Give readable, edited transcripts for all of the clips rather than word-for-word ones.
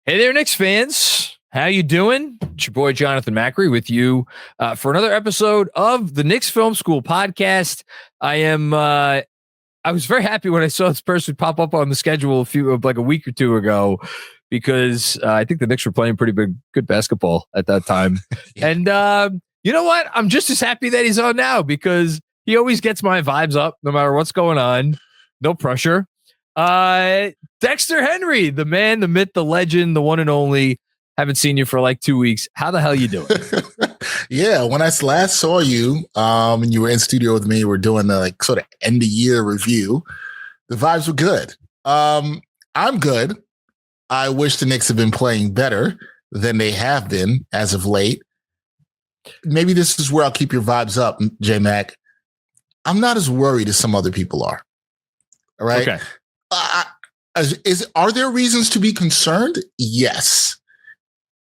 Hey there, Knicks fans. How you doing? It's your boy Jonathan Macri with you for another episode of the Knicks Film School Podcast. I was very happy when I saw this person pop up on the schedule a week or two ago, because I think the Knicks were playing pretty good basketball at that time. Yeah. And you know what? I'm just as happy that he's on now, because he always gets my vibes up no matter what's going on. No pressure. Dexter Henry, the man, the myth, the legend, the one and only. Haven't seen you for like 2 weeks. How the hell you doing? Yeah, when I last saw you, and you were in studio with me, we're doing the sort of end of year review. The vibes were good. I'm good. I wish the Knicks have been playing better than they have been as of late. Maybe this is where I'll keep your vibes up, J-Mac. I'm not as worried as some other people are. All right. Okay. Are there reasons to be concerned? Yes.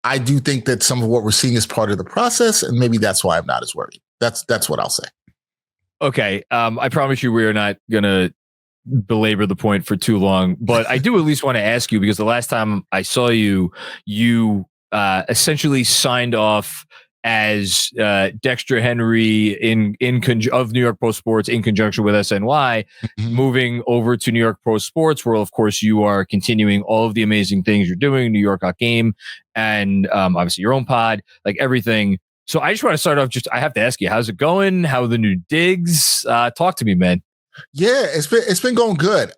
I do think that some of what we're seeing is part of the process, and maybe that's why I'm not as worried. That's what I'll say. Okay. I promise you we are not going to belabor the point for too long, but I do at least want to ask you, because the last time I saw you, essentially signed off as Dexter Henry of New York Post Sports in conjunction with SNY, moving over to New York Post Sports, where of course you are continuing all of the amazing things you're doing, New York Hot Game, and obviously your own pod, like everything. So I just want to start off. I have to ask you, how's it going? How are the new digs? Talk to me, man. Yeah, it's been going good.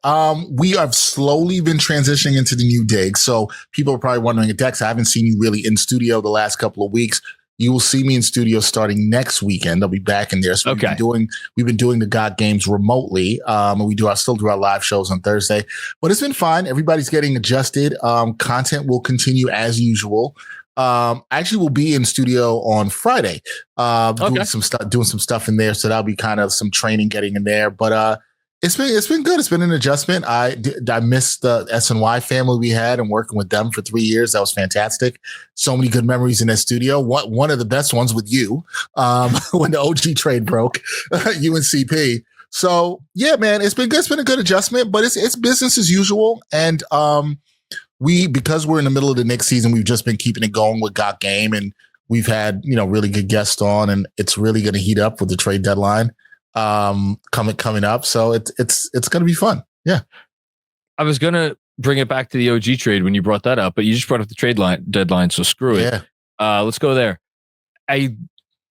We have slowly been transitioning into the new digs. So people are probably wondering, Dex, I haven't seen you really in studio the last couple of weeks. You will see me in studio starting next weekend. I'll be back in there. So okay. We've been doing the GOT games remotely. And we still do our live shows on Thursday, but it's been fine. Everybody's getting adjusted. Content will continue as usual. Actually we'll be in studio on Friday, doing some stuff in there. So that'll be kind of some training getting in there, but, it's been good. It's been an adjustment. I missed the SNY family we had and working with them for 3 years. That was fantastic. So many good memories in that studio. One of the best ones with you, when the OG trade broke, you and CP. So yeah, man, it's been good. It's been a good adjustment, but it's business as usual. And because we're in the middle of the Knicks season, we've just been keeping it going with GOT Game, and we've had really good guests on, and it's really going to heat up with the trade deadline coming up. So it's going to be fun. Yeah. I was going to bring it back to the OG trade when you brought that up, but you just brought up the trade deadline. So screw it. Yeah. Let's go there. I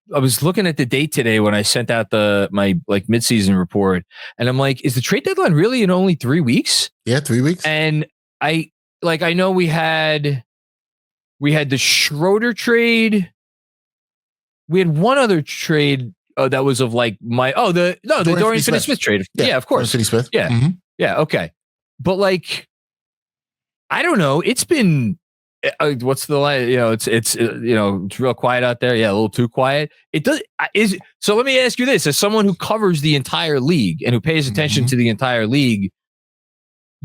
was looking at the date today when I sent out my midseason report, and I'm like, is the trade deadline really in only 3 weeks? Yeah. 3 weeks. And I know we had the Schroeder trade. We had one other trade. That was of the Dorian Finney-Smith trade. Yeah, of course. Finney-Smith. Yeah. Mm-hmm. Yeah. Okay. But I don't know. It's been, what's the line? It's real quiet out there. Yeah. A little too quiet. So let me ask you this, as someone who covers the entire league and who pays attention to the entire league,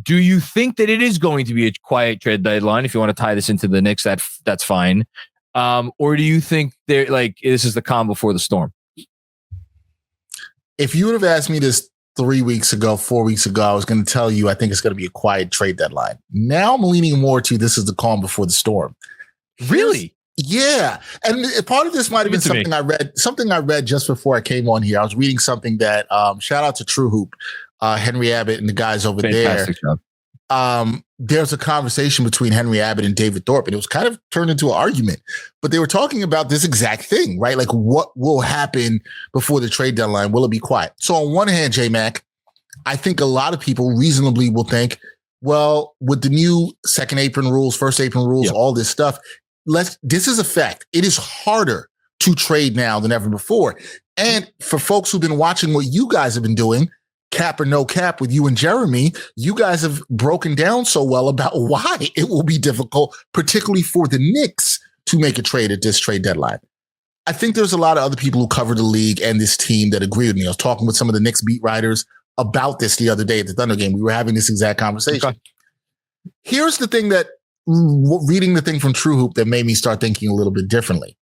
do you think that it is going to be a quiet trade deadline? If you want to tie this into the Knicks, that's fine. Or do you think this is the calm before the storm? If you would have asked me this 3 weeks ago, 4 weeks ago, I was going to tell you I think it's going to be a quiet trade deadline. Now I'm leaning more to this is the calm before the storm. Really? Yeah. And part of this might have been something I read just before I came on here. I was reading something that shout out to True Hoop, Henry Abbott and the guys over Fantastic there. Job. There's a conversation between Henry Abbott and David Thorpe, and it was kind of turned into an argument, but they were talking about this exact thing, right? Like, what will happen before the trade deadline? Will it be quiet? So on one hand, J-Mac, I think a lot of people reasonably will think, well, with the new second apron rules, first apron rules, all this stuff, this is a fact. It is harder to trade now than ever before. And for folks who've been watching what you guys have been doing, cap or no cap with you and Jeremy, you guys have broken down so well about why it will be difficult, particularly for the Knicks, to make a trade at this trade deadline. I think there's a lot of other people who cover the league and this team that agree with me. I was talking with some of the Knicks beat writers about this the other day at the Thunder game. We were having this exact conversation. Okay. Here's the thing reading the thing from True Hoop that made me start thinking a little bit differently.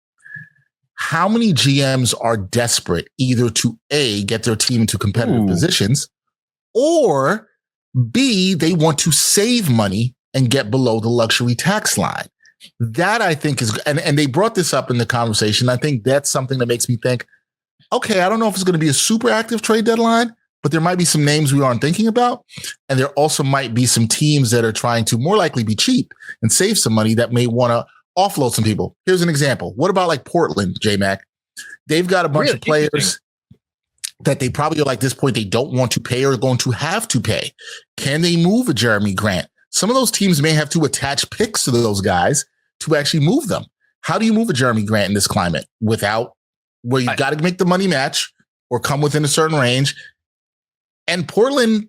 How many GMs are desperate either to A, get their team into competitive positions, or B, they want to save money and get below the luxury tax line. That I think is, and they brought this up in the conversation. I think that's something that makes me think, okay, I don't know if it's going to be a super active trade deadline, but there might be some names we aren't thinking about. And there also might be some teams that are trying to more likely be cheap and save some money that may want to offload some people. Here's an example. What about like Portland, J-Mac? They've got a bunch of players that they probably are like this point, they don't want to pay or are going to have to pay. Can they move a Jeremy Grant? Some of those teams may have to attach picks to those guys to actually move them. How do you move a Jeremy Grant in this climate without where you got to make the money match or come within a certain range? And Portland,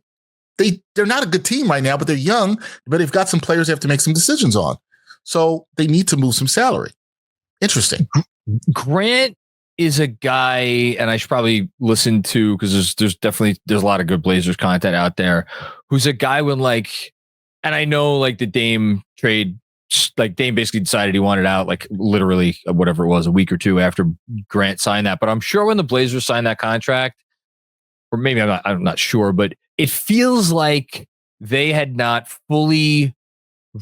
they're not a good team right now, but they're young, but they've got some players they have to make some decisions on. So they need to move some salary. Interesting. Grant is a guy, and I should probably listen to, because there's a lot of good Blazers content out there, who's a guy when like, and I know like the Dame trade, like Dame basically decided he wanted out, like literally whatever it was, a week or two after Grant signed that. But I'm sure when the Blazers signed that contract, or maybe I'm not sure, but it feels like they had not fully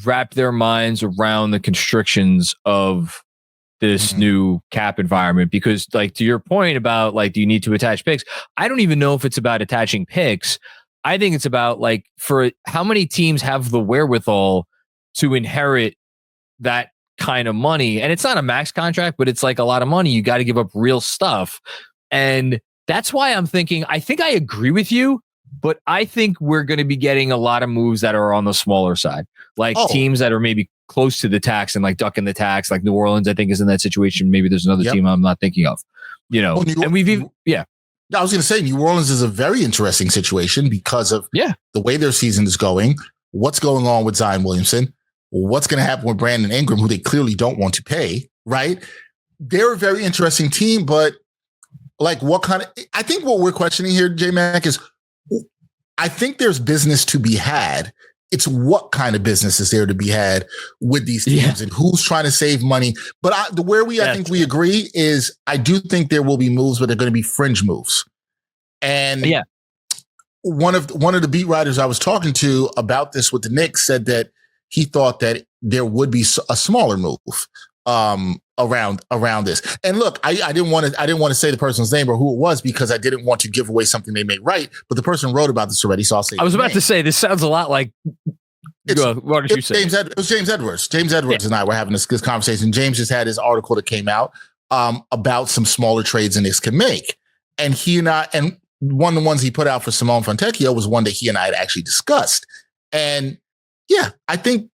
wrapped their minds around the constrictions of this new cap environment. Because like, to your point about like, do you need to attach picks? I don't even know if it's about attaching picks. I think it's about like, for how many teams have the wherewithal to inherit that kind of money. And it's not a max contract, but it's like a lot of money. You got to give up real stuff. And that's why I'm thinking, I think I agree with you, but I think we're going to be getting a lot of moves that are on the smaller side, like teams that are maybe close to the tax and like ducking the tax, like New Orleans, I think is in that situation. Maybe there's another team I'm not thinking of, you know, and we've even, I was going to say New Orleans is a very interesting situation because of the way their season is going, what's going on with Zion Williamson, what's going to happen with Brandon Ingram, who they clearly don't want to pay, right? They're a very interesting team, but like what kind of, I think what we're questioning here, J-Mac, is I think there's business to be had. It's what kind of business is there to be had with these teams and who's trying to save money. But I think we agree is I do think there will be moves, but they're going to be fringe moves. And one of the beat writers I was talking to about this with the Knicks said that he thought that there would be a smaller move around this. And look, I didn't want to say the person's name or who it was because I didn't want to give away something they may write, but the person wrote about this already. So I'll say I was about to say, this sounds a lot like, what did you say? It was James Edwards. James Edwards and I were having this conversation. James just had his article that came out about some smaller trades the Knicks can make. And one of the ones he put out for Simone Fontecchio was one that he and I had actually discussed. And I think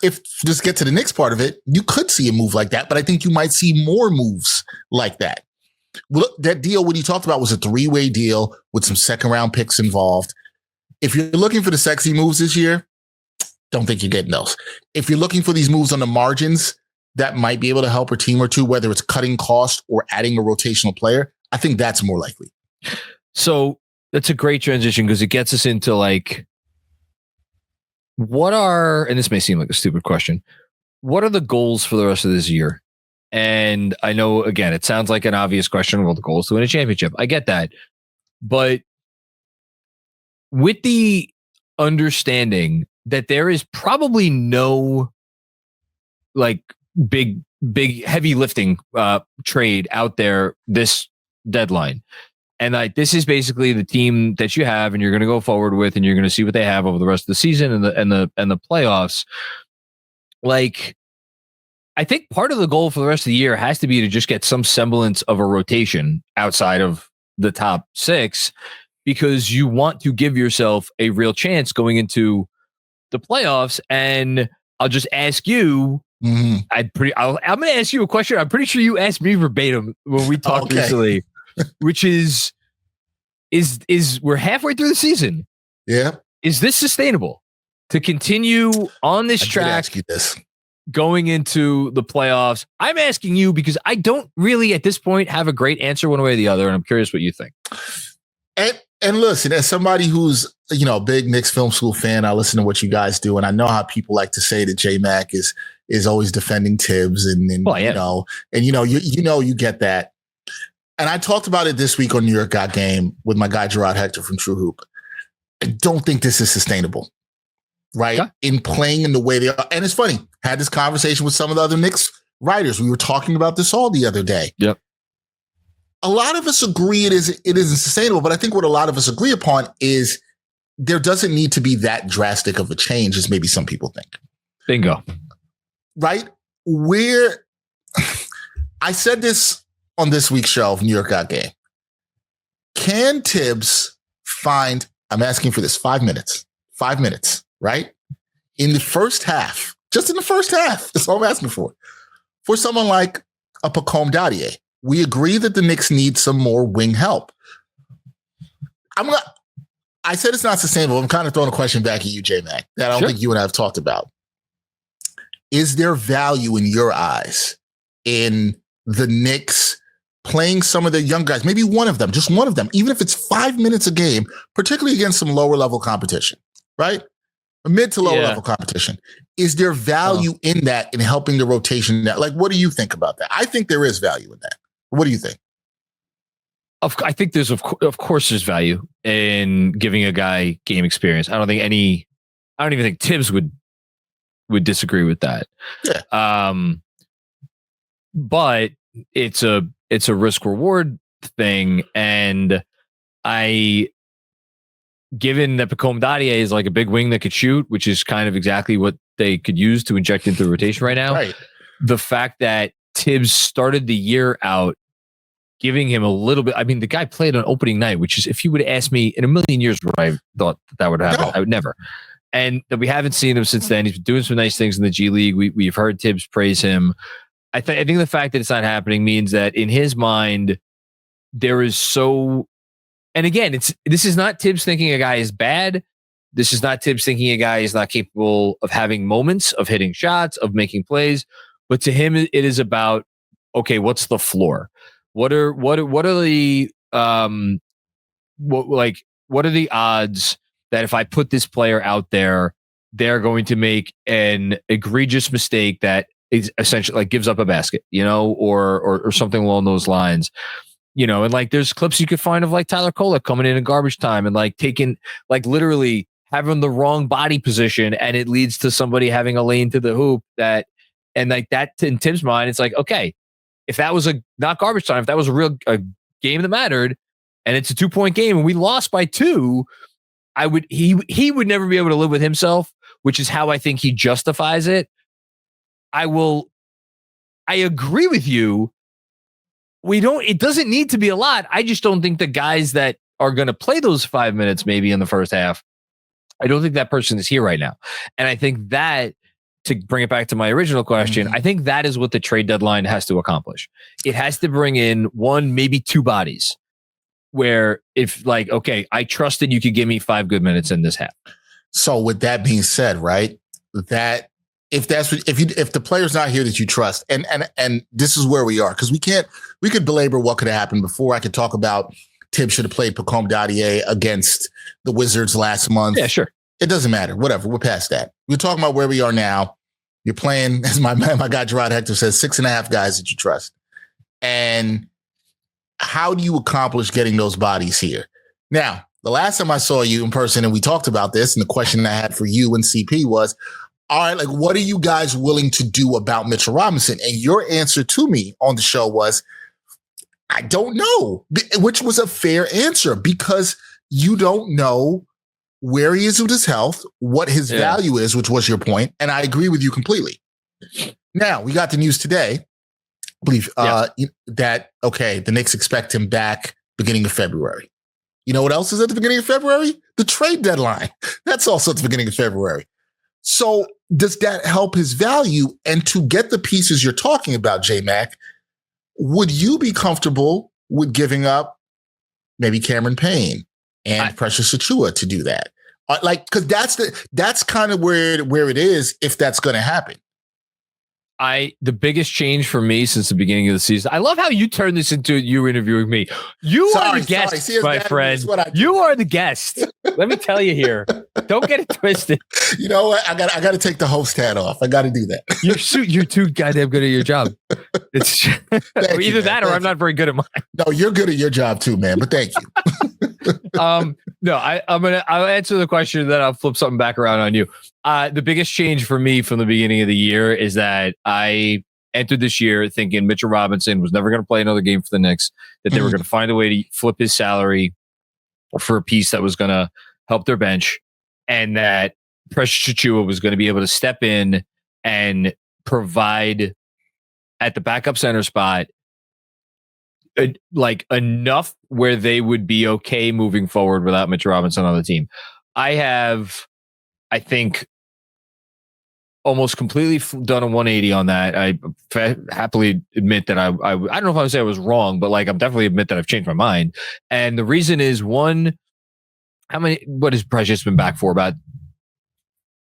if just get to the Knicks part of it, you could see a move like that, but I think you might see more moves like that. Look, that deal when you talked about was a 3-way deal with some second round picks involved. If you're looking for the sexy moves this year, don't think you're getting those. If you're looking for these moves on the margins that might be able to help a team or two, whether it's cutting cost or adding a rotational player, I think that's more likely. So that's a great transition because it gets us into like, and this may seem like a stupid question, what are the goals for the rest of this year? And I know, again, it sounds like an obvious question. Well, the goal is to win a championship. I get that. But with the understanding that there is probably no like big heavy lifting trade out there this deadline. And like, this is basically the team that you have and you're going to go forward with, and you're going to see what they have over the rest of the season and the playoffs. Like, I think part of the goal for the rest of the year has to be to just get some semblance of a rotation outside of the top 6, because you want to give yourself a real chance going into the playoffs. And I'll just ask you, I'm going to ask you a question. I'm pretty sure you asked me verbatim when we talked recently. Which is we're halfway through the season. Yeah. Is this sustainable to continue on this track? Ask you this. Going into the playoffs? I'm asking you because I don't really at this point have a great answer one way or the other, and I'm curious what you think. And listen, as somebody who's a big Knicks Film School fan, I listen to what you guys do, and I know how people like to say that J-Mac is always defending Tibbs, and you get that. And I talked about it this week on New York Got Game with my guy Gerard Hector from True Hoop. I don't think this is sustainable. right? Okay. In playing in the way they are. And it's funny, had this conversation with some of the other Knicks writers. We were talking about this all the other day. Yep. A lot of us agree it isn't sustainable, but I think what a lot of us agree upon is there doesn't need to be that drastic of a change as maybe some people think. Bingo. Right? I said this on this week's show of New York Got Game. Can Tibbs find, I'm asking for this, 5 minutes, right? In the first half, just in the first half, that's all I'm asking for someone like a Pacome Dadier. We agree that the Knicks need some more wing help. I said it's not sustainable. I'm kind of throwing a question back at you, J-Mac, that I don't think you and I have talked about. Is there value in your eyes in the Knicks playing some of the young guys, maybe one of them, just one of them, even if it's 5 minutes a game, particularly against some lower level competition, right? Mid to lower level competition. Is there value in that, in helping the rotation? Like, what do you think about that? I think there is value in that. What do you think? I think there's, of course, there's value in giving a guy game experience. I don't even think Tibbs would disagree with that. Yeah. But it's a risk reward thing. And given that Pacome Dadier is like a big wing that could shoot, which is kind of exactly what they could use to inject into the rotation right now. Right. The fact that Tibbs started the year out giving him a little bit. I mean, the guy played on opening night, which is, if you would have asked me in a million years would I thought that would happen, I would never. And that we haven't seen him since then. He's been doing some nice things in the G League. We've heard Tibbs praise him. I think the fact that it's not happening means that in his mind, there is so. And again, this is not Tibbs thinking a guy is bad. This is not Tibbs thinking a guy is not capable of having moments, of hitting shots, of making plays. But to him, it is about, okay, what's the floor? What are the what are the odds that if I put this player out there, they're going to make an egregious mistake that is essentially like gives up a basket, or something along those lines, and like there's clips you could find of like Tyler Kolek coming in garbage time and like taking, like literally having the wrong body position, and it leads to somebody having a lane to the hoop and like that in Tim's mind, it's like, okay, if that was not garbage time, if that was a game that mattered and it's a 2-point game and we lost by 2, he would never be able to live with himself, which is how I think he justifies it. I agree with you. It doesn't need to be a lot. I just don't think the guys that are going to play those 5 minutes, maybe in the first half, I don't think that person is here right now. And I think that, to bring it back to my original question, I think that is what the trade deadline has to accomplish. It has to bring in 1, maybe 2 bodies where if like, okay, I trusted you could give me 5 good minutes in this half. So with that being said, right, that if the player's not here that you trust, and this is where we are, because we could belabor what could have happened before. I could talk about Tibbs should have played Pacome Dadier against the Wizards last month. Yeah, sure. It doesn't matter. Whatever. We're past that. We're talking about where we are now. You're playing, as my guy Gerard Hector says, 6.5 guys that you trust. And how do you accomplish getting those bodies here? Now, the last time I saw you in person and we talked about this, and the question I had for you and CP was, all right, like, what are you guys willing to do about Mitchell Robinson? And your answer to me on the show was, I don't know, which was a fair answer, because you don't know where he is with his health, what his value is, which was your point. And I agree with you completely. Now, we got the news today, I believe, that, okay, the Knicks expect him back beginning of February. You know what else is at the beginning of February? The trade deadline. That's also at the beginning of February. So does that help his value? And to get the pieces you're talking about, J-Mac, would you be comfortable with giving up maybe Cameron Payne and Precious Achiuwa to do that? Because that's kind of where it is, if that's going to happen. The biggest change for me since the beginning of the season. I love how you turned this into you interviewing me. You are the guest, my friend. You are the guest. Let me tell you here. Don't get it twisted. You know what? I got to take the host hat off. I got to do that. You're too goddamn good at your job. It's either that or I'm not very good at mine. No, you're good at your job too, man. But thank you. No, I'll answer the question, then I'll flip something back around on you. The biggest change for me from the beginning of the year is that I entered this year thinking Mitchell Robinson was never going to play another game for the Knicks, that they were going to find a way to flip his salary for a piece that was going to help their bench, and that Precious Achiuwa was going to be able to step in and provide at the backup center spot like enough where they would be okay moving forward without Mitch Robinson on the team. I think, almost completely done a 180 on that. I happily admit that I don't know if I would say I was wrong, but like I'm definitely admit that I've changed my mind. And the reason is, one, what has Precious been back for? About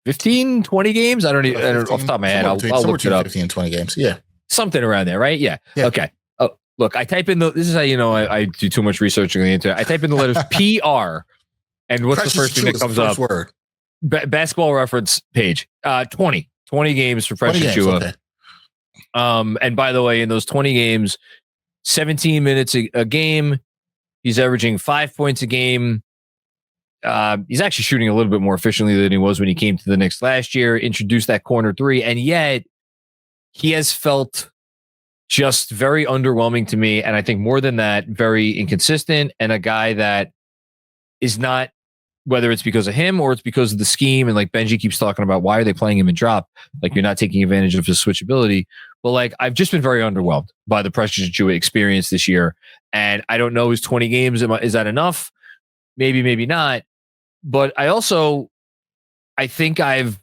15, 20 games? I don't off the top of my head. I'll look it up. 15 and 20 games. Yeah. Something around there, right? Yeah. Okay. Oh, look, I type in this is how you know I do too much research on the internet. I type in the letters PR, and what's the first thing that comes up? Word. Basketball Reference page. 20 games for Precious Achiuwa. Okay. And by the way, in those 20 games, 17 minutes a game. He's averaging 5 points a game. He's actually shooting a little bit more efficiently than he was when he came to the Knicks last year, introduced that corner three, and yet he has felt just very underwhelming to me. And I think more than that, very inconsistent, and a guy that is not, whether it's because of him or it's because of the scheme. And like Benji keeps talking about, why are they playing him in drop? Like, you're not taking advantage of his switchability. But like, I've just been very underwhelmed by the Precious Achiuwa experience this year. And I don't know, is 20 games, is that enough? Maybe, maybe not. But I think I've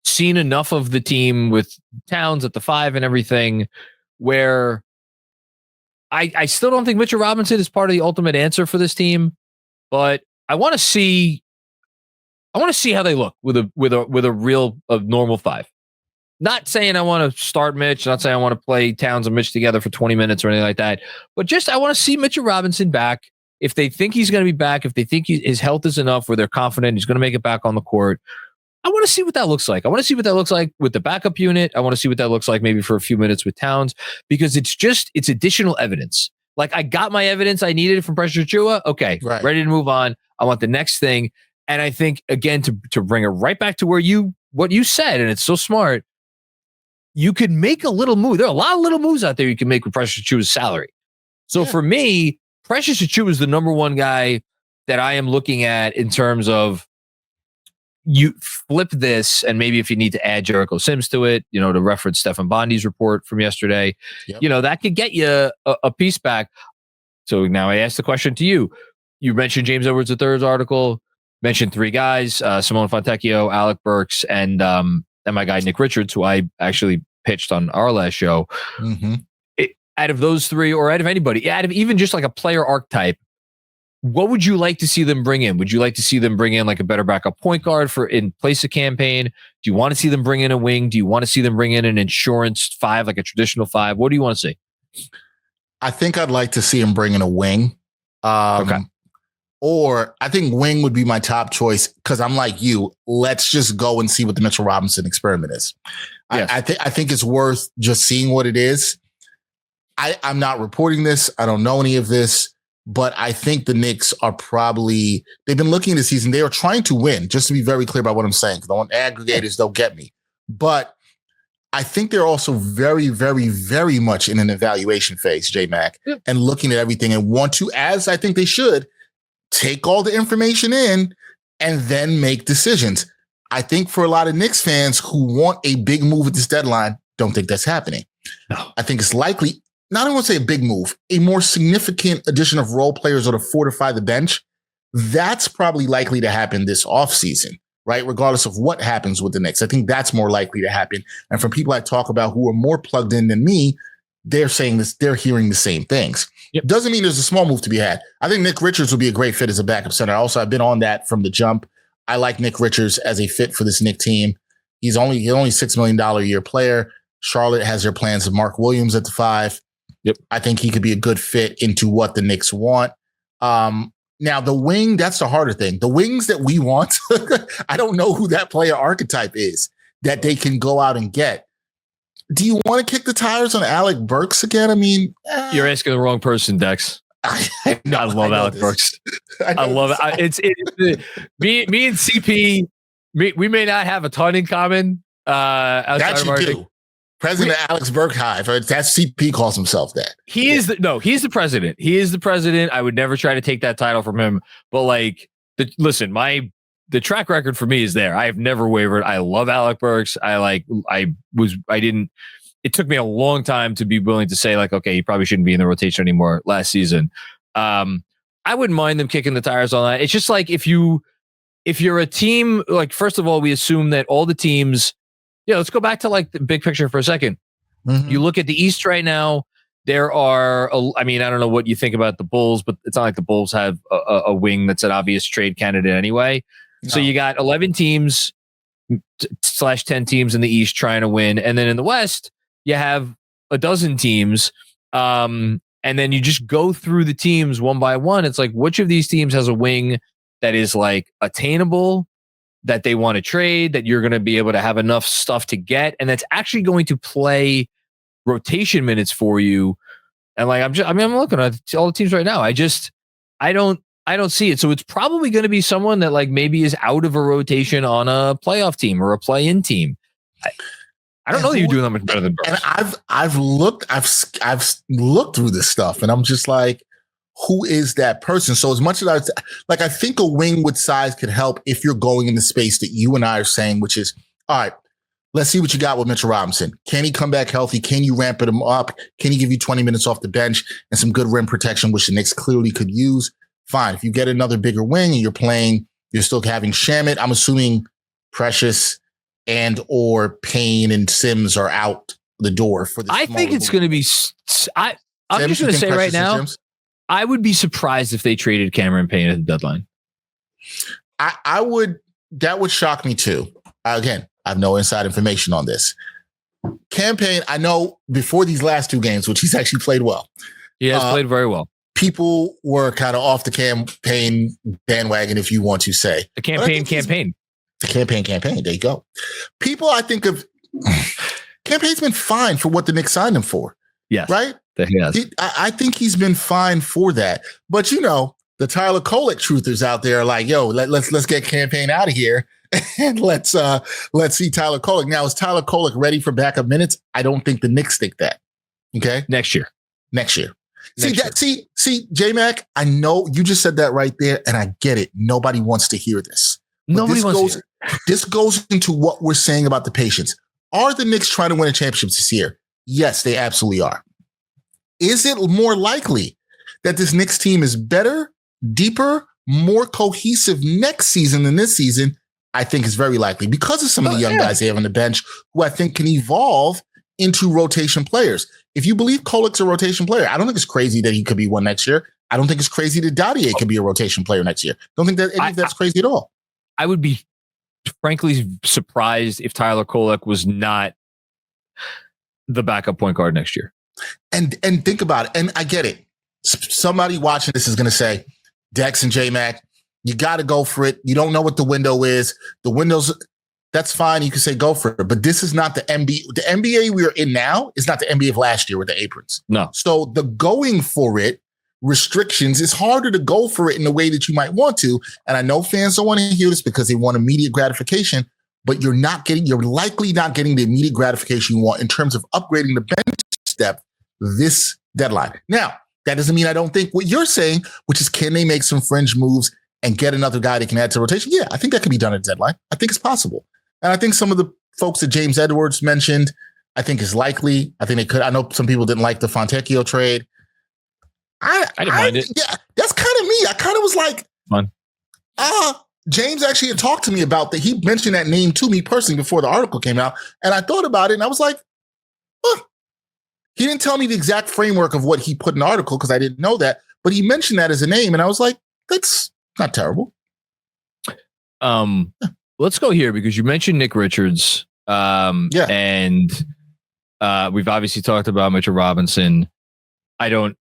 seen enough of the team with Towns at the 5 and everything, where I still don't think Mitchell Robinson is part of the ultimate answer for this team. But I want to see how they look with a real normal 5. Not saying I want to start Mitch, not saying I want to play Towns and Mitch together for 20 minutes or anything like that, but just I want to see Mitchell Robinson back. If they think he's going to be back, if they think his health is enough where they're confident he's going to make it back on the court, I want to see what that looks like. I want to see what that looks like with the backup unit. I want to see what that looks like maybe for a few minutes with Towns, because it's additional evidence. Like, I got my evidence I needed from Precious Achiuwa. Okay, right. Ready to move on. I want the next thing. And I think, again, to bring it right back to what you said, and it's so smart, you could make a little move. There are a lot of little moves out there you can make with Precious Achiuwa's salary. So for me, Precious Achiuwa is the number one guy that I am looking at in terms of, you flip this, and maybe if you need to add Jericho Sims to it, to reference Stefan Bondi's report from yesterday, that could get you a piece back. So now I ask the question to you. You mentioned James Edwards III's article, mentioned 3 guys, Simone Fontecchio, Alec Burks, and my guy Nick Richards, who I actually pitched on our last show. Mm-hmm. Out of those 3, or out of anybody, out of even just like a player archetype, what would you like to see them bring in? Would you like to see them bring in like a better backup point guard for in place of Campaign? Do you want to see them bring in a wing? Do you want to see them bring in an insurance 5, like a traditional 5? What do you want to see? I think I'd like to see him bring in a wing. Okay. Or I think wing would be my top choice, because I'm like you. Let's just go and see what the Mitchell Robinson experiment is. Yes. I think it's worth just seeing what it is. I'm not reporting this. I don't know any of this, but I think the Knicks are they've been looking at the season. They are trying to win, just to be very clear about what I'm saying, because I want aggregators, they'll get me. But I think they're also very, very, very much in an evaluation phase, J-Mac, and looking at everything and want to, as I think they should, take all the information in and then make decisions. I think for a lot of Knicks fans who want a big move at this deadline, don't think that's happening. No. I think it's likely, not even want to say a big move, a more significant addition of role players or to fortify the bench. That's probably likely to happen this offseason, right? Regardless of what happens with the Knicks. I think that's more likely to happen. And from people I talk about who are more plugged in than me, they're saying this, they're hearing the same things. Yep. Doesn't mean there's a small move to be had. I think Nick Richards would be a great fit as a backup center. Also, I've been on that from the jump. I like Nick Richards as a fit for this Knicks team. He's only $6 million a year player. Charlotte has their plans of Mark Williams at the 5. Yep. I think he could be a good fit into what the Knicks want. Now, the wing, that's the harder thing. The wings that we want, I don't know who that player archetype is that they can go out and get. Do you want to kick the tires on Alec Burks again? I mean, you're asking the wrong person, Dex. I love Alec Burks. I love it. Me and CP. We may not have a ton in common. That you do. President Alex Burkhive. That's CP calls himself that. He's the president. He is the president. I would never try to take that title from him. But like, the track record for me is there. I have never wavered. I love Alec Burks. It took me a long time to be willing to say like, okay, he probably shouldn't be in the rotation anymore last season. I wouldn't mind them kicking the tires on that. It's just like, if you're a team, like, first of all, we assume that all the teams, let's go back to like the big picture for a second. Mm-hmm. You look at the East right now, there are, I don't know what you think about the Bulls, but it's not like the Bulls have a wing that's an obvious trade candidate anyway. No. So you got 11 teams / 10 teams in the East trying to win. And then in the West, you have a dozen teams. And then you just go through the teams one by one. It's like, which of these teams has a wing that is like attainable, that they want to trade, that you're going to be able to have enough stuff to get, and that's actually going to play rotation minutes for you. And like, I'm looking at all the teams right now. I don't see it. So it's probably going to be someone that like maybe is out of a rotation on a playoff team or a play-in team. I don't know that you're doing that much better than Burks. And I've looked through this stuff, and I'm just like, who is that person? So as much as I think a wing with size could help if you're going in the space that you and I are saying, which is, all right, let's see what you got with Mitchell Robinson. Can he come back healthy? Can you ramp him up? Can he give you 20 minutes off the bench and some good rim protection, which the Knicks clearly could use? Fine. If you get another bigger wing and you're still having Shamet, I'm assuming Precious and or Payne and Sims are out the door for this. I think it's going to be, I'm just going to say right now, I would be surprised if they traded Cameron Payne at the deadline. That would shock me too. Again, I have no inside information on this. Cam Payne, I know before these last two games, which he's actually played well. He has played very well. People were kind of off the Cam Payne bandwagon, if you want to say. The campaign. The campaign. There you go. People, I think of Cam Payne's been fine for what the Knicks signed him for. Yes. Right? Yes. I think he's been fine for that. But the Tyler Kolek truthers out there are like, yo, let's get Cam Payne out of here and let's see Tyler Kolek. Now, is Tyler Kolek ready for backup minutes? I don't think the Knicks think that. Okay. Next year. See, J-Mac, I know you just said that right there, and I get it. Nobody wants to hear this. This goes into what we're saying about the patience. Are the Knicks trying to win a championship this year? Yes, they absolutely are. Is it more likely that this Knicks team is better, deeper, more cohesive next season than this season? I think is very likely because of some of the young guys they have on the bench who I think can evolve into rotation players. If you believe Kolek's a rotation player, I don't think it's crazy that he could be one next year. I don't think it's crazy that Dadier could be a rotation player next year. Don't think that any of that's crazy at all. I would be frankly surprised if Tyler Kolek was not the backup point guard next year. And think about it. And I get it. Somebody watching this is going to say, Dex and J-Mac, you got to go for it. You don't know what the window is. The window's, that's fine. You can say go for it. But this is not the NBA. The NBA we're in now is not the NBA of last year with the aprons. No. So the going for it restrictions, it's harder to go for it in the way that you might want to. And I know fans don't want to hear this because they want immediate gratification, but you're likely not getting the immediate gratification you want in terms of upgrading the bench depth this deadline. Now, that doesn't mean I don't think what you're saying, which is can they make some fringe moves and get another guy that can add to rotation? Yeah, I think that can be done at deadline. I think it's possible. And I think some of the folks that James Edwards mentioned, I think is likely. I think they could. I know some people didn't like the Fontecchio trade. I didn't mind it. Yeah, that's kind of me. I kind of was like, fun. James actually had talked to me about that. He mentioned that name to me personally before the article came out. And I thought about it and I was like, He didn't tell me the exact framework of what he put in the article because I didn't know that, but he mentioned that as a name. And I was like, that's not terrible. Let's go here because you mentioned Nick Richards. And we've obviously talked about Mitchell Robinson. I don't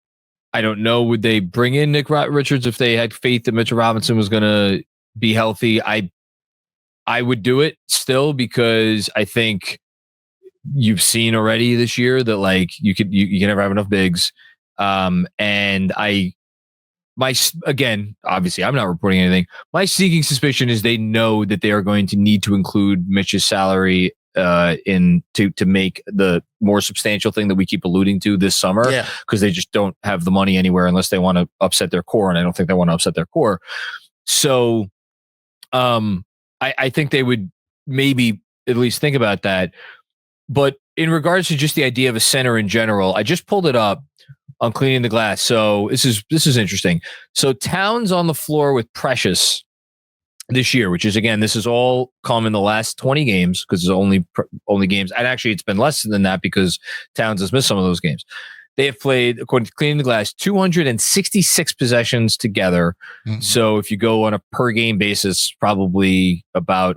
know. Would they bring in Nick Richards if they had faith that Mitchell Robinson was going to be healthy? I would do it still because I think you've seen already this year that like you can never have enough bigs. And I again, obviously, I'm not reporting anything. My sneaking suspicion is they know that they are going to need to include Mitch's salary to make the more substantial thing that we keep alluding to this summer, because they just don't have the money anywhere unless they want to upset their core, and I don't think they want to upset their core. So, I think they would maybe at least think about that. But in regards to just the idea of a center in general, I just pulled it up on Cleaning the Glass. So this is interesting. So Towns on the floor with Precious this year, which is, again, this is all come in the last 20 games because it's only games. And actually, it's been less than that because Towns has missed some of those games. They have played, according to Cleaning the Glass, 266 possessions together. Mm-hmm. So if you go on a per game basis, probably about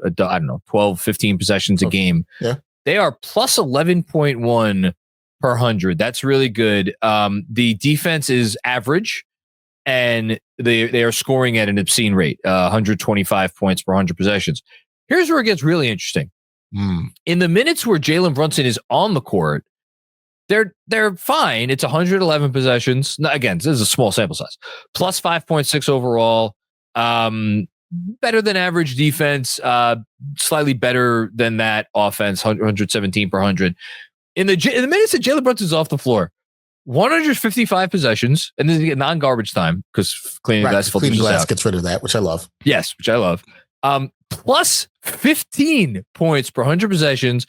12, 15 possessions a game. Yeah. They are plus 11.1 per 100. That's really good. The defense is average, and they are scoring at an obscene rate, 125 points per 100 possessions. Here's where it gets really interesting. In the minutes where Jalen Brunson is on the court, they're fine. It's 111 possessions. Now, again, this is a small sample size. Plus 5.6 overall. Better than average defense. Slightly better than that offense. 117 per 100. In the minutes that Jalen Brunson's off the floor, 155 possessions, and then you get non-garbage time because Cleaning Glass gets rid of that, which I love. Yes, which I love. Plus 15 points per 100 possessions.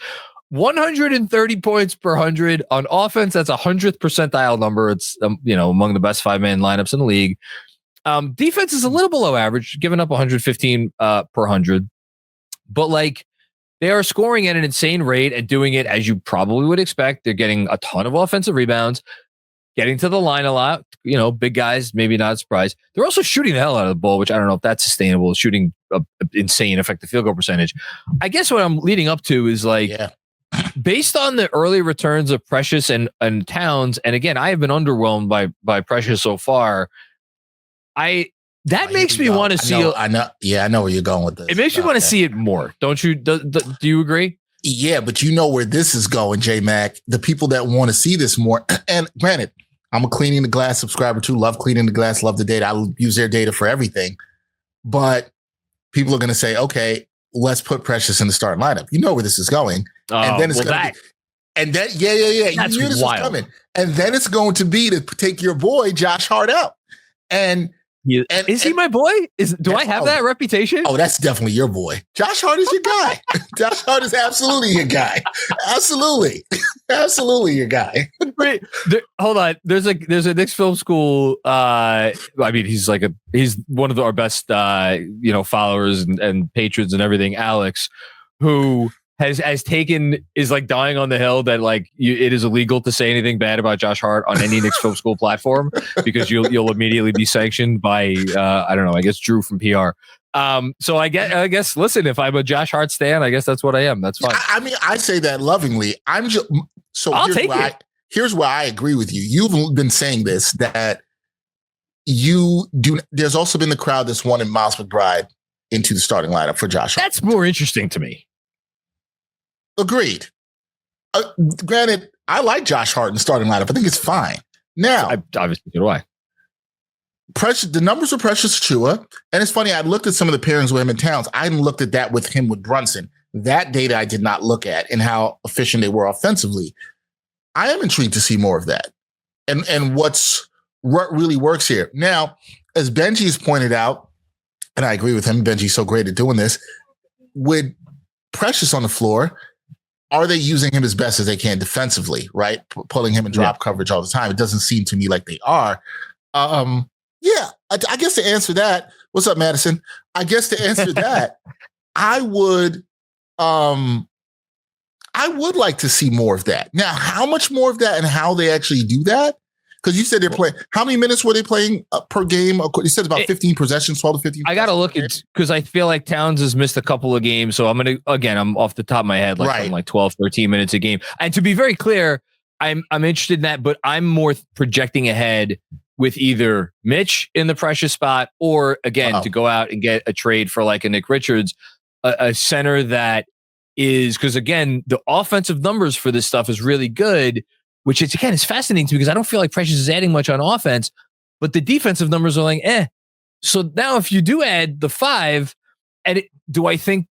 130 points per 100 on offense. That's a 100th percentile number. It's among the best 5-man lineups in the league. Defense is a little below average, giving up 115 per 100, but like they are scoring at an insane rate and doing it as you probably would expect. They're getting a ton of offensive rebounds, getting to the line a lot. Big guys, maybe not a surprise. They're also shooting the hell out of the ball, which I don't know if that's sustainable. Shooting insane effective field goal percentage. I guess what I'm leading up to is based on the early returns of Precious and Towns, and again, I have been underwhelmed by Precious so far. That makes me want to see. I know. Yeah, I know where you're going with this. It makes me want to see it more. Don't you? Do you agree? Yeah, but you know where this is going, J-Mac. The people that want to see this more, and granted, I'm a Cleaning the Glass subscriber too. Love Cleaning the Glass. Love the data. I use their data for everything. But people are going to say, okay, let's put Precious in the starting lineup. You know where this is going. And then it's going to be. And then, yeah. That's you knew this wild. was coming. And then it's going to be to take your boy, Josh Hart, out. And is he my boy? Do I have that reputation? Oh, that's definitely your boy. Josh Hart is your guy. Josh Hart is absolutely your guy. Absolutely your guy. Wait, hold on. There's a Knicks Film School. He's one of our best followers and patrons and everything. Alex, who is like dying on the hill that it is illegal to say anything bad about Josh Hart on any Knicks Film School platform because you'll immediately be sanctioned by I don't know, I guess Drew from PR. So I guess listen, if I'm a Josh Hart stan, I guess that's what I am. That's fine. I mean, I say that lovingly. Here's where I agree with you. You've been saying this, that you do. There's also been the crowd that's wanted Miles McBride into the starting lineup for Josh Hart. That's more interesting to me. Agreed. Granted, I like Josh Hart in the starting lineup. I think it's fine. Now, obviously, so do I. The numbers are Precious Achiuwa, and it's funny. I looked at some of the pairings with him in Towns. I hadn't looked at that with him with Brunson. That data I did not look at, and how efficient they were offensively. I am intrigued to see more of that, and what really works here. Now, as Benji's pointed out, and I agree with him. Benji's so great at doing this. With Precious on the floor, are they using him as best as they can defensively, right? Pulling him in drop coverage all the time. It doesn't seem to me like they are. I guess to answer that, what's up, Madison? I guess to answer that, I would like to see more of that. Now, how much more of that and how they actually do that? Because you said they're playing. How many minutes were they playing per game? You said about 15 possessions, 12 to 15. I got to look at, because I feel like Towns has missed a couple of games. So I'm I'm off the top of my head, like 12, 13 minutes a game. And to be very clear, I'm interested in that, but I'm more projecting ahead with either Mitch in the Precious spot or again, to go out and get a trade for like a Nick Richards, a center that is, because again, the offensive numbers for this stuff is really good, which is, again, is fascinating to me because I don't feel like Precious is adding much on offense, but the defensive numbers are like, eh. So now if you do add the 5, and do I think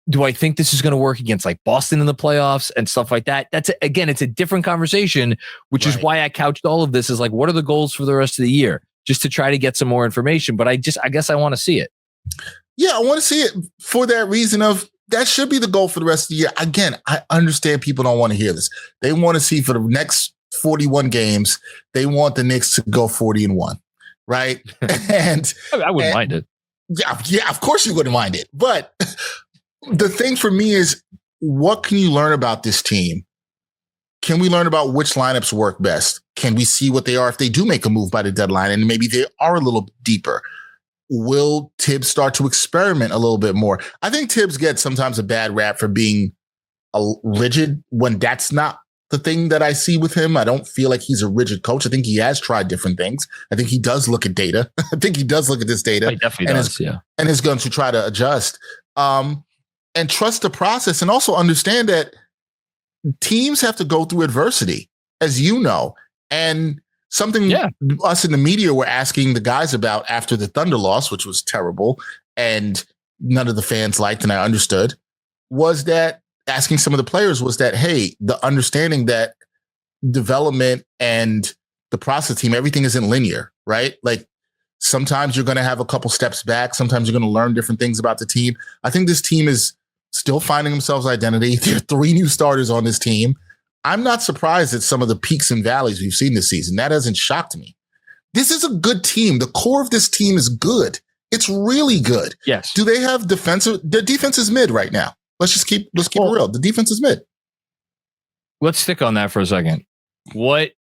this is going to work against like Boston in the playoffs and stuff like that? Again, it's a different conversation, which is why I couched all of this as like, what are the goals for the rest of the year? Just to try to get some more information. But I guess I want to see it. Yeah, I want to see it for that reason of that should be the goal for the rest of the year. Again, I understand people don't want to hear this. They want to see for the next 41 games, they want the Knicks to go 40-1, right? And I wouldn't mind it. Yeah, of course you wouldn't mind it. But the thing for me is, what can you learn about this team? Can we learn about which lineups work best? Can we see what they are if they do make a move by the deadline and maybe they are a little deeper? Will Tibbs start to experiment a little bit more? I think Tibbs gets sometimes a bad rap for being rigid when that's not the thing that I see with him. I don't feel like he's a rigid coach. I think he has tried different things. I think he does look at data. I think he does look at this data. He definitely does, and is going to try to adjust and trust the process, and also understand that teams have to go through adversity, as you know, and something us in the media were asking the guys about after the Thunder loss, which was terrible and none of the fans liked, and I understood, was that asking some of the players was that, hey, the understanding that development and the process team, everything isn't linear, right? Like sometimes you're going to have a couple steps back. Sometimes you're going to learn different things about the team. I think this team is still finding themselves identity. There are 3 new starters on this team. I'm not surprised at some of the peaks and valleys we've seen this season. That hasn't shocked me. This is a good team. The core of this team is good. It's really good. Yes. Do they have defensive? Their defense is mid right now. Let's keep it real. The defense is mid. Let's stick on that for a second. What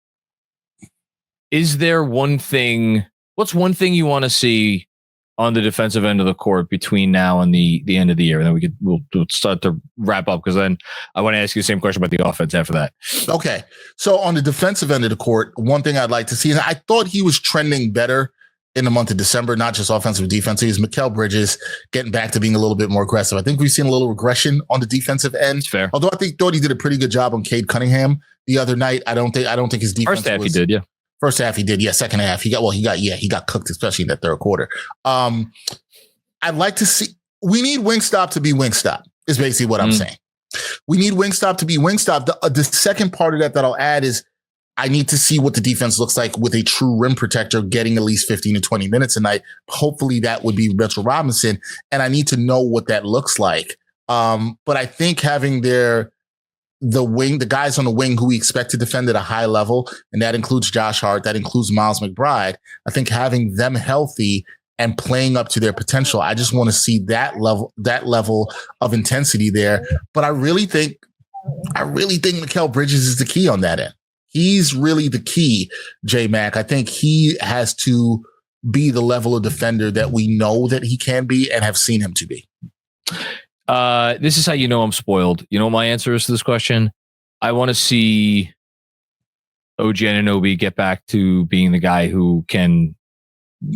is there one thing? What's one thing you want to see on the defensive end of the court between now and the end of the year? And then we'll start to wrap up, because then I want to ask you the same question about the offense after that. Okay. So on the defensive end of the court, one thing I'd like to see, and I thought he was trending better in the month of December, not just offensive and defensive, is Mikal Bridges getting back to being a little bit more aggressive. I think we've seen a little regression on the defensive end. It's fair. Although I thought he did a pretty good job on Cade Cunningham the other night. I don't think his defense first half he did, yeah. First half he did, yeah. Second half he got cooked, especially in that third quarter. I'd like to see. We need Wingstop to be Wingstop. Is basically what I'm saying. We need Wingstop to be Wingstop. The second part of that I'll add is I need to see what the defense looks like with a true rim protector getting at least 15 to 20 minutes a night. Hopefully that would be Mitchell Robinson, and I need to know what that looks like. But I think having the guys on the wing who we expect to defend at a high level, and that includes Josh Hart, that includes Miles McBride. I think having them healthy and playing up to their potential, I just want to see that level of intensity there. But I really think Mikal Bridges is the key on that end. He's really the key, J-Mac. I think he has to be the level of defender that we know that he can be and have seen him to be. This is how you know I'm spoiled. You know what my answer is to this question? I want to see OG Anunoby get back to being the guy who can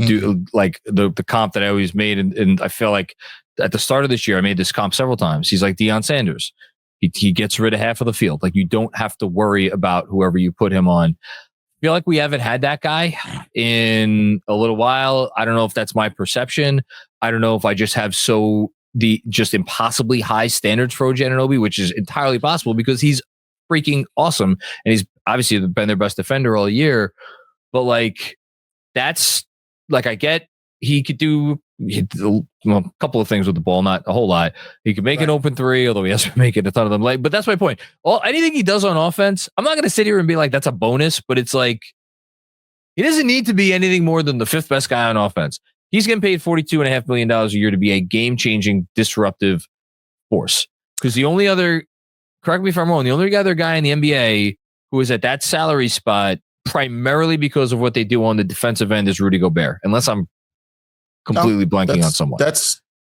do like the comp that I always made. And I feel like at the start of this year, I made this comp several times. He's like Deion Sanders. He gets rid of half of the field. Like you don't have to worry about whoever you put him on. I feel like we haven't had that guy in a little while. I don't know if that's my perception. I don't know if I just have just impossibly high standards for OG Anunoby, which is entirely possible because he's freaking awesome. And he's obviously been their best defender all year. But like, that's like, I get he could do a couple of things with the ball, not a whole lot. He could make an open three, although he has to make it a ton of them late. But that's my point. Anything he does on offense, I'm not going to sit here and be like, that's a bonus, but it's like, he doesn't need to be anything more than the 5th best guy on offense. He's getting paid $42.5 million a year to be a game-changing, disruptive force. Because the only other, correct me if I'm wrong, the only other guy in the NBA who is at that salary spot primarily because of what they do on the defensive end is Rudy Gobert, unless I'm completely blanking on someone.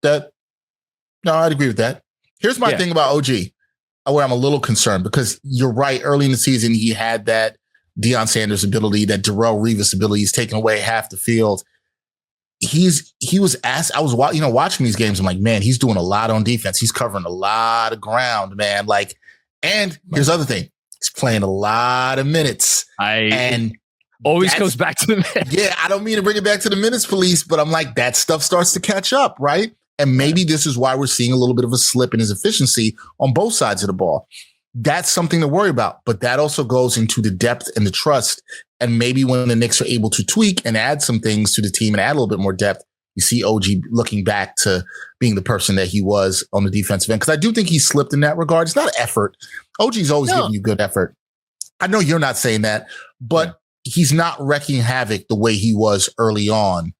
No, I'd agree with that. Here's my thing about OG, where I'm a little concerned, because you're right. Early in the season, he had that Deion Sanders ability, that Darrelle Revis ability. He's taking away half the field. He was asked. I was watching these games. I'm like, man, he's doing a lot on defense. He's covering a lot of ground, man. Like, and here's the other thing. He's playing a lot of minutes. always goes back to the minutes. Yeah, I don't mean to bring it back to the minutes police, but I'm like, that stuff starts to catch up, right? And maybe this is why we're seeing a little bit of a slip in his efficiency on both sides of the ball. That's something to worry about. But that also goes into the depth and the trust. And maybe when the Knicks are able to tweak and add some things to the team and add a little bit more depth, you see OG looking back to being the person that he was on the defensive end. Because I do think he slipped in that regard. It's not effort. OG's always giving you good effort. I know you're not saying that, but he's not wrecking havoc the way he was early on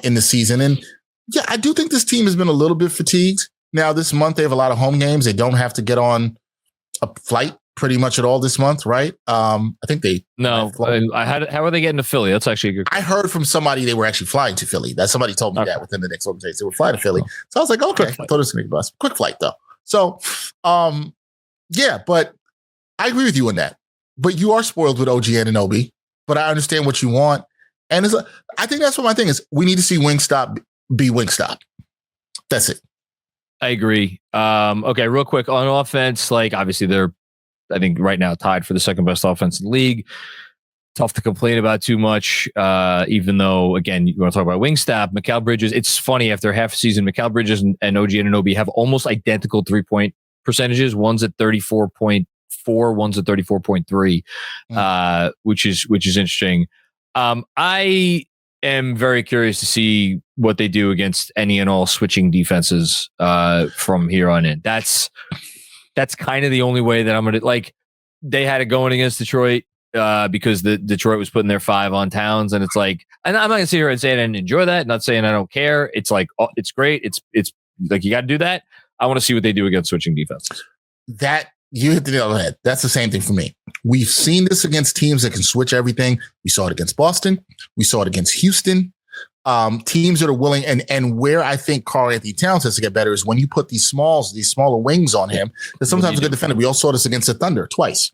in the season. And yeah, I do think this team has been a little bit fatigued. Now, this month, they have a lot of home games. They don't have to get on a flight pretty much at all this month, right? I think they... No, how are they getting to Philly? That's actually a good question. I heard from somebody they were actually flying to Philly. That somebody told me that within the Knicks organization. They were flying to Philly. So I was like, okay. I thought it was going to be a bus. Quick flight, though. So, yeah, but I agree with you on that. But you are spoiled with OG Anunoby. But I understand what you want. And I think that's what my thing is. We need to see Wingstop be Wingstop. That's it. I agree. Okay, real quick on offense, like obviously they're, I think right now tied for the second best offense in the league. Tough to complain about too much, even though, again, you want to talk about Wingstop, Mikal Bridges. It's funny, after half a season, Mikal Bridges and OG Anunoby have almost identical 3-point percentages. One's at 34.4, one's at 34.3, which is interesting. I am very curious to see what they do against any and all switching defenses from here on in. That's kind of the only way that I'm going to, like, they had it going against Detroit because the Detroit was putting their 5 on Towns. And it's like, and I'm not going to sit here and say I didn't enjoy that. Not saying I don't care. It's like, it's great. It's like, you got to do that. I want to see what they do against switching defenses. That you hit the nail on the head. That's the same thing for me. We've seen this against teams that can switch everything. We saw it against Boston. We saw it against Houston. Teams that are willing, and where I think Karl-Anthony Towns has to get better is when you put these smaller wings on him. That sometimes a good defender. We all saw this against the Thunder twice.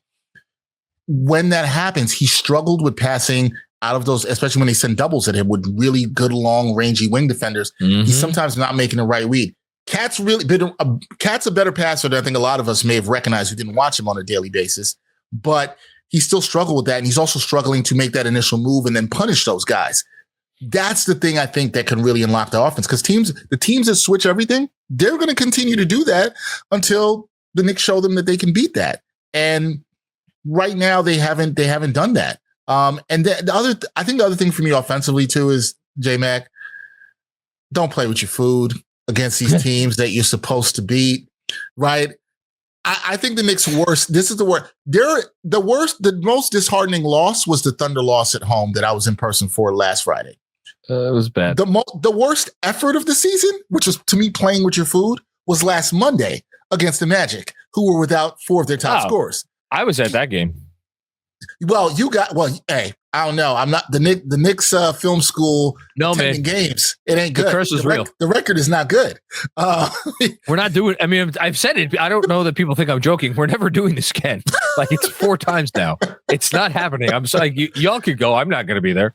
When that happens, he struggled with passing out of those, especially when they send doubles at him with really good, long, rangy wing defenders. Mm-hmm. He's sometimes not making the right read. Cat's a better passer than I think a lot of us may have recognized who didn't watch him on a daily basis, but he still struggled with that. And he's also struggling to make that initial move and then punish those guys. That's the thing I think that can really unlock the offense, because the teams that switch everything, they're going to continue to do that until the Knicks show them that they can beat that. And right now they haven't done that. And I think the other thing for me offensively too is, J-Mac, don't play with your food against these teams that you're supposed to beat, right? I think the Knicks' worst. This is the worst. The most disheartening loss was the Thunder loss at home that I was in person for last Friday. It was bad. The worst effort of the season, which was to me playing with your food, was last Monday against the Magic, who were without 4 of their top scorers. I was at that game. Well, hey, I don't know. I'm not the Knicks Film School. No, man. Games. It ain't good. The curse is real. The record is not good. We're not doing. I mean, I've said it. I don't know that people think I'm joking. We're never doing this again. Like, it's 4 times now. It's not happening. I'm sorry. Y'all could go. I'm not going to be there.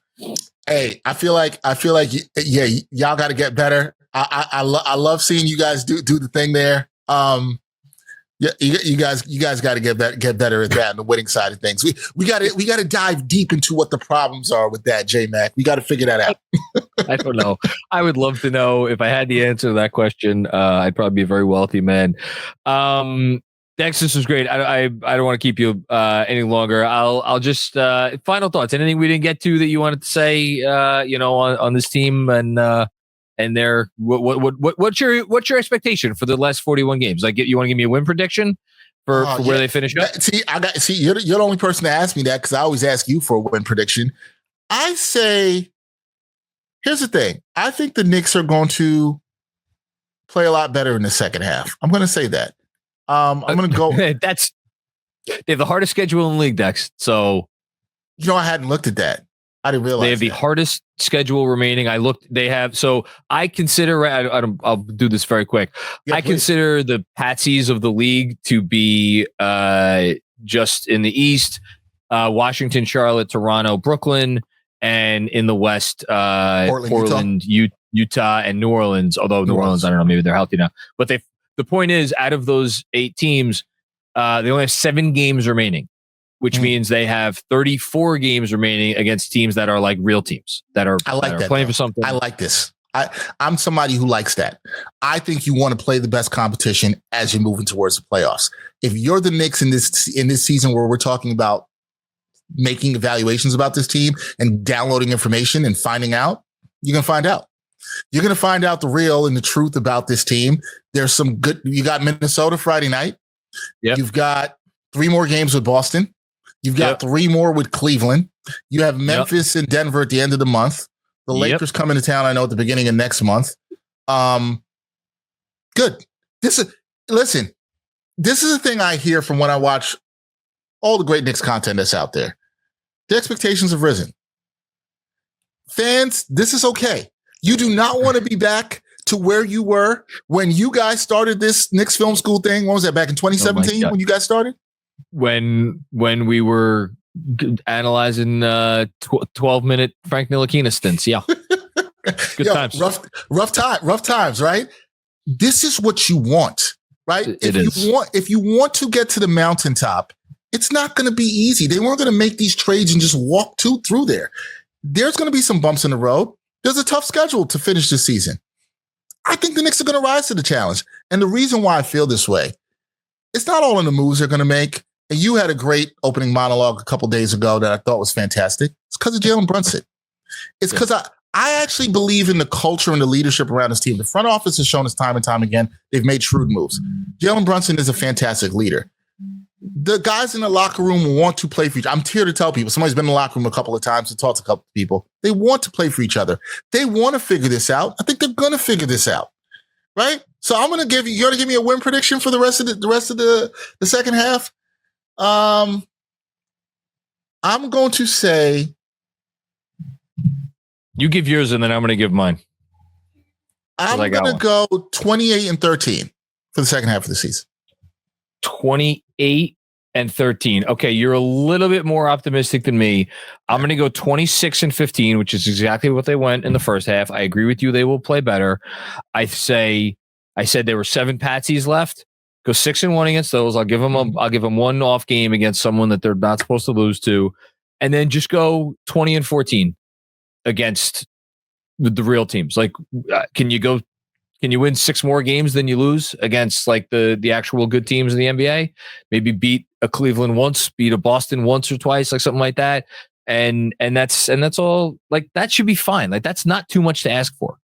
Hey, I feel like yeah, y'all got to get better. I love seeing you guys do the thing there. Yeah, you guys got to get better at that on the winning side of things. We got to dive deep into what the problems are with that, J-Mac. We got to figure that out. I don't know. I would love to know. If I had the answer to that question, I'd probably be a very wealthy man. Dex, this was great. I don't want to keep you any longer. I'll just final thoughts. Anything we didn't get to that you wanted to say? On this team and their what's your expectation for the last 41 games? Like, you want to give me a win prediction for where they finish up? You're the only person to ask me that, because I always ask you for a win prediction. I say, here's the thing. I think the Knicks are going to play a lot better in the second half. I'm going to say that. I'm going to go. They have the hardest schedule in the league, Dex. So, I hadn't looked at that. I didn't realize they have the hardest schedule remaining. I looked. They have. So I consider. I'll do this very quick. Yeah, I consider the patsies of the league to be just in the East: Washington, Charlotte, Toronto, Brooklyn, and in the West, Portland, Utah, and New Orleans. Although New Orleans, I don't know, maybe they're healthy now. But the point is, out of those 8 teams, they only have 7 games remaining. which means they have 34 games remaining against teams that are like real teams that are, playing for something. I like this. I'm somebody who likes that. I think you want to play the best competition as you're moving towards the playoffs. If you're the Knicks in this season where we're talking about making evaluations about this team and downloading information and finding out, you're going to find out. You're going to find out the real and the truth about this team. There's some good. You got Minnesota Friday night. Yep. You've got 3 more games with Boston. You've got 3 more with Cleveland. You have Memphis and Denver at the end of the month. The Lakers come into town, I know, at the beginning of next month. Good. This is the thing I hear from when I watch all the great Knicks content that's out there. The expectations have risen. Fans, this is okay. You do not want to be back to where you were when you guys started this Knicks Film School thing. When was that, back in 2017 when you guys started? When we were analyzing 12-minute Frank Ntilikina stints. Yeah. Good times. Rough times, right? This is what you want, right? If you want to get to the mountaintop, it's not going to be easy. They weren't going to make these trades and just walk through there. There's going to be some bumps in the road. There's a tough schedule to finish this season. I think the Knicks are going to rise to the challenge. And the reason why I feel this way, it's not all in the moves they're going to make. And you had a great opening monologue a couple days ago that I thought was fantastic. It's because of Jalen Brunson. It's because I actually believe in the culture and the leadership around this team. The front office has shown us time and time again, they've made shrewd moves. Jalen Brunson is a fantastic leader. The guys in the locker room want to play for each other. I'm here to tell people, somebody's been in the locker room a couple of times and talked to a couple of people. They want to play for each other. They want to figure this out. I think they're going to figure this out. Right? So I'm going to give you, you're going to give me a win prediction for the rest of the second half. I'm going to say, you give yours and then I'm going to give mine. I'm going to go 28-13 for the second half of the season. 28-13. Okay, you're a little bit more optimistic than me. I'm going to go 26-15, which is exactly what they went in the first half. I agree with you. They will play better. I said there were 7 patsies left. Go 6-1 against those. I'll give them one off game against someone that they're not supposed to lose to, and then just go 20-14 against the real teams. Like, can you win 6 more games than you lose against like the actual good teams in the NBA? Maybe beat a Cleveland once, beat a Boston once or twice, like something like that. And that's all. Like, that should be fine. Like, that's not too much to ask for.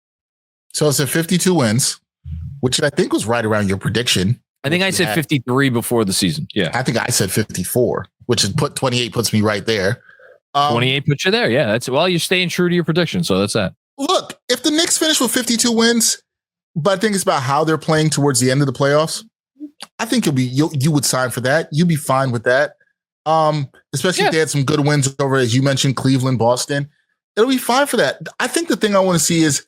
So it's 52 wins, which I think was right around your prediction. I think I said 53 before the season. Yeah. I think I said 54, which is 28 puts me right there. 28 puts you there. Yeah. You're staying true to your prediction. So that's that. Look, if the Knicks finish with 52 wins, but I think it's about how they're playing towards the end of the playoffs, I think you would sign for that. You'd be fine with that. Especially if they had some good wins over, as you mentioned, Cleveland, Boston. It'll be fine for that. I think the thing I want to see is,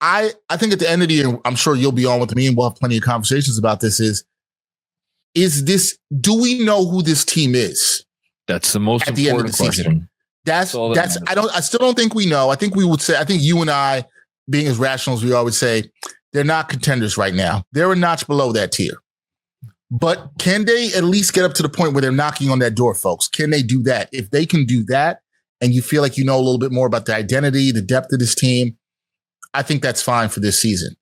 I think at the end of the year, I'm sure you'll be on with me and we'll have plenty of conversations about this, do we know who this team is? That's the most important end of the question. I still don't think we know. I think you and I, being as rational as we always say, they're not contenders right now. They're a notch below that tier. But can they at least get up to the point where they're knocking on that door, folks? Can they do that? If they can do that, and you feel like you know a little bit more about the identity, the depth of this team, I think that's fine for this season.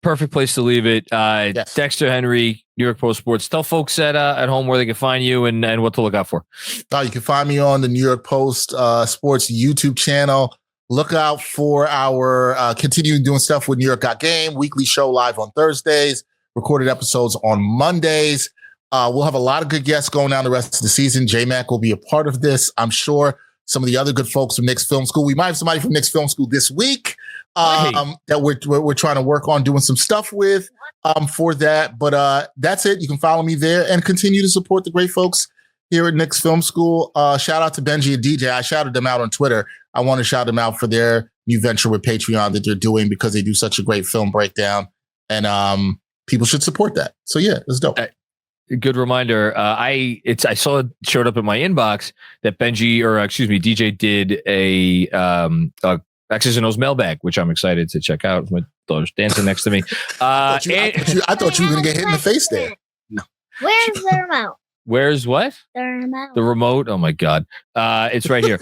Perfect place to leave it. Yes. Dexter Henry, New York Post Sports. Tell folks at home where they can find you and what to look out for. You can find me on the New York Post Sports YouTube channel. Look out for our continuing doing stuff with New York Got Game, weekly show live on Thursdays, recorded episodes on Mondays. We'll have a lot of good guests going down the rest of the season. J-Mac will be a part of this, I'm sure. Some of the other good folks from Knicks Film School. We might have somebody from Knicks Film School this week that we're trying to work on doing some stuff with for that. But that's it. You can follow me there and continue to support the great folks here at Knicks Film School. Shout out to Benji and DJ. I shouted them out on Twitter. I want to shout them out for their new venture with Patreon that they're doing because they do such a great film breakdown, and people should support that. So yeah, it's dope. Good reminder. I saw it showed up in my inbox that DJ did a X's and O's mailbag, which I'm excited to check out. My daughter's dancing next to me. I thought you were going to get hit in the face there. No. Where's the remote? Where's what? The remote. The remote. Oh my God. It's right here.